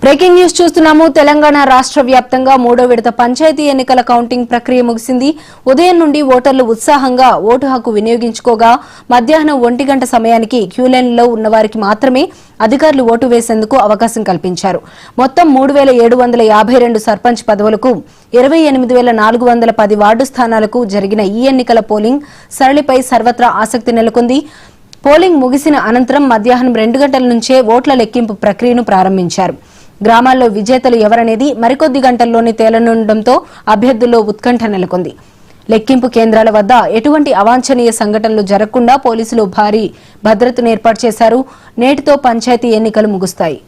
Breaking news చూస్తున్నాము. తెలంగాణ రాష్ట్ర వ్యాప్తంగా మూడో విడత పంచాయతీ ఎన్నికల కౌంటింగ్ ప్రక్రియ ముగిసింది. ఉదయం నుండి ఓటర్లు ఉత్సాహంగా ఓటు హక్కు వినియోగించుకోగా మధ్యాహ్నం 1 గంట సమయానికి క్యూలైన్లో ఉన్నవారికి మాత్రమే అధికారులు ఓటు వేసేందుకు అవకాశం కల్పించారు. మొత్తం 3752 సర్పంచ్ పదవులకు 28410 వార్డు స్థానాలకు జరిగిన ఈ ఎన్నికల పోలింగ్ సరళిపై సర్వత్రా ఆసక్తి నెలకొంది. పోలింగ్ ముగిసిన అనంతరం మధ్యాహ్నం 2 గంటల నుంచే ఓట్ల లెక్కింపు ప్రక్రియను ప్రారంభించారు. గ్రామాల్లో విజేతలు ఎవరనేది మరికొద్ది గంటల్లోనే తేలనుండటంతో అభ్యర్థుల్లో ఉత్కంఠ నెలకొంది. లెక్కింపు కేంద్రాల వద్ద ఎటువంటి అవాంఛనీయ సంఘటనలు జరగకుండా పోలీసులు భారీ భద్రతను ఏర్పాటు చేశారు. నేటితో పంచాయతీ ఎన్నికలు ముగుస్తాయి.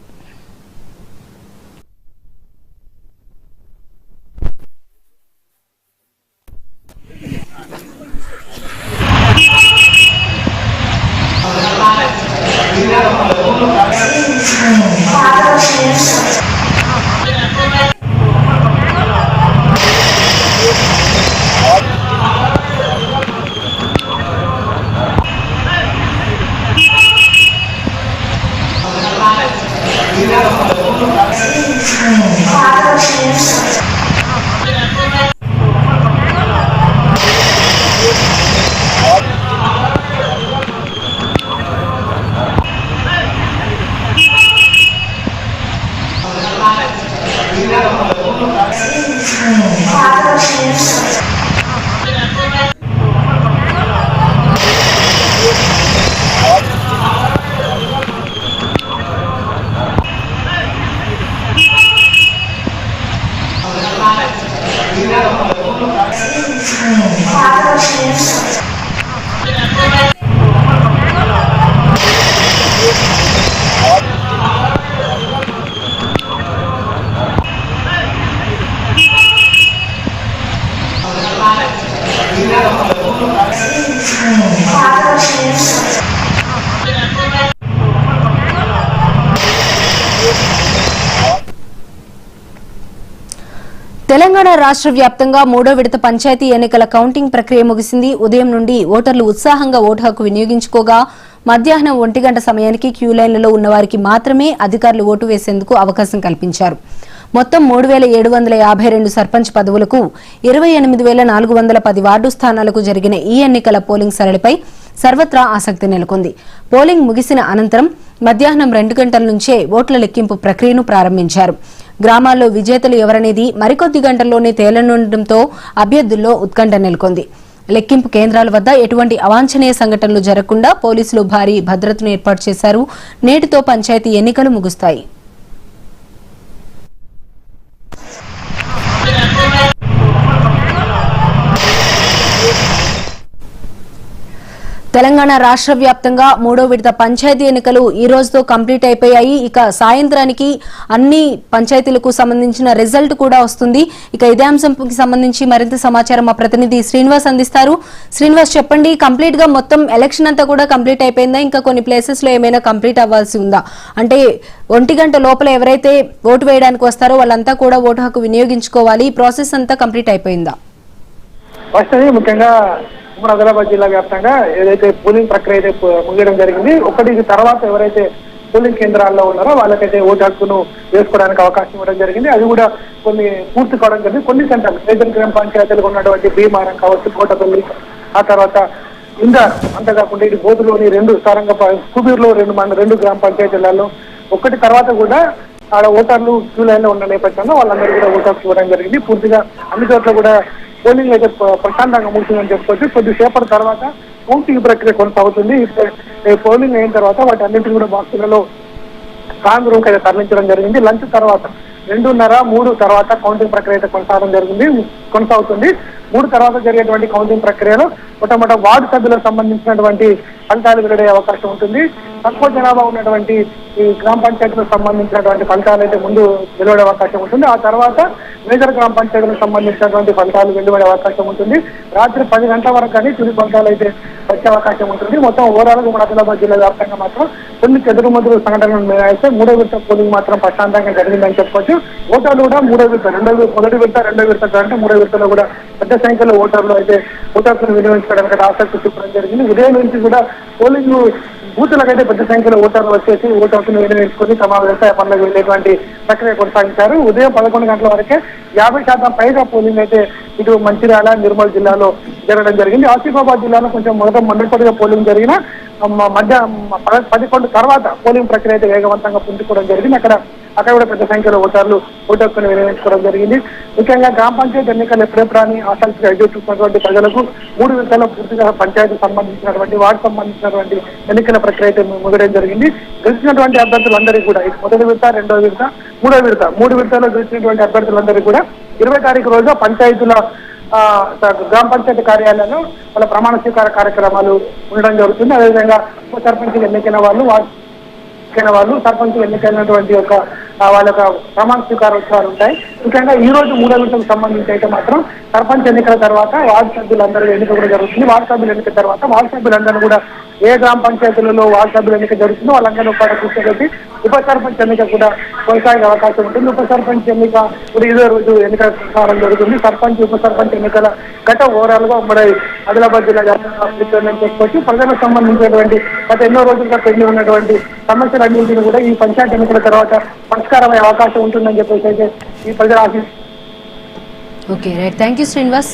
తెలంగాణ రాష్ట్ర వ్యాప్తంగా మూడో విడత పంచాయతీ ఎన్నికల కౌంటింగ్ ప్రక్రియ ముగిసింది. ఉదయం నుండి ఓటర్లు ఉత్సాహంగా ఓటు హక్కు వినియోగించుకోగా మధ్యాహ్నం 1 గంట సమయానికి క్యూలైన్లలో ఉన్నవారికి మాత్రమే అధికారులు ఓటు వేసేందుకు అవకాశం కల్పించారు. మొత్తం 3752 సర్పంచ్ పదవులకు 28410 వార్డు స్థానాలకు జరిగిన ఈ ఎన్నికల పోలింగ్ సరళిపై సర్వత్రా ఆసక్తి నెలకొంది. పోలింగ్ ముగిసిన అనంతరం మధ్యాహ్నం 2 గంటల నుంచే ఓట్ల లెక్కింపు ప్రక్రియను ప్రారంభించారు. గ్రామాల్లో విజేతలు ఎవరనేది మరికొద్ది గంటల్లోనే తేలనుండటంతో అభ్యర్థుల్లో ఉత్కంఠ నెలకొంది. లెక్కింపు కేంద్రాల వద్ద ఎటువంటి అవాంఛనీయ సంఘటనలు జరగకుండా పోలీసులు భారీ భద్రతను ఏర్పాటు చేశారు. నేటితో పంచాయతీ ఎన్నికలు ముగుస్తాయి. తెలంగాణ రాష్ట్ర వ్యాప్తంగా మూడో విడత పంచాయతీ ఎన్నికలు ఈ రోజుతో కంప్లీట్ అయిపోయాయి. ఇక సాయంత్రానికి అన్ని పంచాయతీలకు సంబంధించిన రిజల్ట్ కూడా వస్తుంది. ఇక ఇదే అంశంకి సంబంధించి మరింత సమాచారం మా ప్రతినిధి శ్రీనివాస్ అందిస్తారు. శ్రీనివాస్, చెప్పండి, కంప్లీట్ గా మొత్తం ఎలక్షన్ అంతా కూడా కంప్లీట్ అయిపోయిందా? ఇంకా కొన్ని ప్లేసెస్ లో ఏమైనా కంప్లీట్ అవ్వాల్సి ఉందా? అంటే 1 గంట లోపల ఎవరైతే ఓటు వేయడానికి వస్తారో వాళ్ళంతా కూడా ఓటు హక్కు వినియోగించుకోవాలి. ఈ ప్రాసెస్ అంతా కంప్లీట్ అయిపోయిందా? ముఖ్యంగా ఆదిలాబాద్ జిల్లా వ్యాప్తంగా ఏదైతే పోలింగ్ ప్రక్రియ అయితే ముగియడం జరిగింది. ఒకటి తర్వాత ఎవరైతే పోలింగ్ కేంద్రాల్లో ఉన్నారో వాళ్ళకైతే ఓటు హక్కును వేసుకోవడానికి అవకాశం ఇవ్వడం జరిగింది. అది కూడా కొన్ని పూర్తి కావడం జరిగింది. కొన్ని సెంటర్లు రైతుల గ్రామ పంచాయతీలకు ఉన్నటువంటి భీమారం కావచ్చు, కోటపల్లి, ఆ తర్వాత ఇందార్, అంతేకాకుండా ఇటు బోధులోని 2 సారంగ కుబీర్లో 2 గ్రామ పంచాయతీలలో ఒకటి తర్వాత కూడా ఆడ ఓటర్లు క్యూ లైన్ లో ఉన్న నేపథ్యంలో వాళ్ళందరూ కూడా ఓటు హక్కు ఇవ్వడం జరిగింది. పూర్తిగా అన్ని చోట్ల కూడా పోలింగ్ అయితే ప్రశాంతంగా ముగిసిందని చెప్పుకోవచ్చు. కొద్దిసేపటి తర్వాత కౌంటింగ్ ప్రక్రియ కొనసాగుతుంది. పోలింగ్ అయిన తర్వాత వాటి అన్నింటినీ కూడా బాక్సులలో స్ట్రాంగ్ రూమ్ అయితే తరలించడం జరిగింది. లంచ్ తర్వాత 2:30, 3 తర్వాత కౌంటింగ్ ప్రక్రియ అయితే కొనసాగుతుంది. 3 తర్వాత జరిగేటువంటి కౌంటింగ్ ప్రక్రియలో మొట్టమొదటి వార్డు సభ్యులకు సంబంధించినటువంటి ఫలితాలు వెలువడే అవకాశం ఉంటుంది. తక్కువ జనాభా ఉన్నటువంటి ఈ గ్రామ పంచాయతీలకు సంబంధించినటువంటి ఫలితాలు అయితే ముందు వెలువడే అవకాశం ఉంటుంది. ఆ తర్వాత మేజర్ గ్రామ పంచాయతీలకు సంబంధించినటువంటి ఫలితాలు వెలువడే అవకాశం ఉంటుంది. రాత్రి 10 గంటల వరకు కానీ తుది ఫలితాలు అయితే వచ్చే అవకాశం ఉంటుంది. మొత్తం ఓవరాల్ గా ఆదిలాబాద్ జిల్లా వ్యాప్తంగా మాత్రం కొన్ని చెదురుమదురు సంఘటనలు మినహాయిస్తే మూడో విడత పోలింగ్ మాత్రం ప్రశాంతంగా జరిగిందని చెప్పుకోవచ్చు. ఓటర్లు కూడా మూడో విడత, మొదటి విడత, రెండో విడత అంటే మూడో విడతలో కూడా పెద్ద సంఖ్యలో ఓటర్లు అయితే ఓటర్లను వినియోగించుకోవడానికి ఆసక్తి చూపడం జరిగింది. ఉదయం నుంచి కూడా పోలింగ్ బూతులకైతే పెద్ద సంఖ్యలో ఓటర్లు వచ్చేసి ఓటు హక్కును వినియోగించుకొని తమ వ్యవసాయ పనులకు వెళ్ళేటువంటి ప్రక్రియ కొనసాగించారు. ఉదయం 11 గంటల వరకే 50% పైగా పోలింగ్ అయితే ఇటు మంచిర్యాల, నిర్మల్ జిల్లాలో జరగడం జరిగింది. ఆసిఫాబాద్ జిల్లాలో కొంచెం మొదటిగా పోలింగ్ జరిగిన మధ్య 11 తర్వాత పోలింగ్ ప్రక్రియ అయితే వేగవంతంగా పుంజుకోవడం జరిగింది. అక్కడ కూడా పెద్ద సంఖ్యలో ఓటర్లు ఓటు హక్కును వినియోగించుకోవడం జరిగింది. ముఖ్యంగా గ్రామ పంచాయతీ ఎన్నికలు ఎప్పుడెప్పుడని ఆసక్తిగా ఎదురు చూస్తున్నటువంటి ప్రజలకు 3 విడతల్లో పూర్తిగా పంచాయతీ సంబంధించినటువంటి వార్డు సంబంధించినటువంటి ఎన్నికల ప్రక్రియ అయితే ముగియడం జరిగింది. గెలిచినటువంటి అభ్యర్థులందరికీ కూడా మొదటి విడత, రెండో విడత, మూడు విడతల్లో గెలిచినటువంటి అభ్యర్థులందరికీ కూడా 20 తారీఖు రోజు పంచాయతీల గ్రామ పంచాయతీ కార్యాలయంలో వాళ్ళ ప్రమాణ స్వీకార కార్యక్రమాలు ఉండడం జరుగుతుంది. అదేవిధంగా ఉప సర్పంచులు ఎన్నికైన వాళ్ళు సర్పంచ్ ఎన్నికైనటువంటి వాళ్ళ యొక్క ప్రమాణ స్వీకారోత్సవాలు ఉంటాయి. ముఖ్యంగా ఈ రోజు 3వ విడతకు సంబంధించి అయితే మాత్రం సర్పంచ్ ఎన్నికల తర్వాత వార్డు సభ్యులందరూ ఎన్నిక కూడా జరుగుతుంది. వార్డు సభ్యుల ఎన్నిక తర్వాత వార్డు సభ్యులందరూ కూడా ఏ గ్రామ పంచాయతీలలో వార్డు సభ్యుల ఎన్నిక జరుగుతుందో వాళ్ళందరూ కూడా కూర్చోబెట్టి ఉప సర్పంచ్ ఎన్నిక కూడా కొనసాగే అవకాశం ఉంటుంది. ఉప సర్పంచ్ ఎన్నిక కూడా ఇదే రోజు ఎన్నిక కావడం జరుగుతుంది. సర్పంచ్, ఉప సర్పంచ్ ఎన్నికల గత ఓవరాల్ గా ఉమ్మడి ఆదిలాబాద్ జిల్లా చెప్పుకోవచ్చు. ప్రజలకు సంబంధించినటువంటి గత ఎన్నో రోజులుగా పెండింగ్ ఉన్నటువంటి సమస్యలన్నింటినీ కూడా ఈ పంచాయతీ ఎన్నికల తర్వాత పరిష్కారమయ్యే అవకాశం ఉంటుందని చెప్పేసి అయితే ఈ ప్రజలు ఆశిస్తున్నారు. Okay right, thank you Srinivas.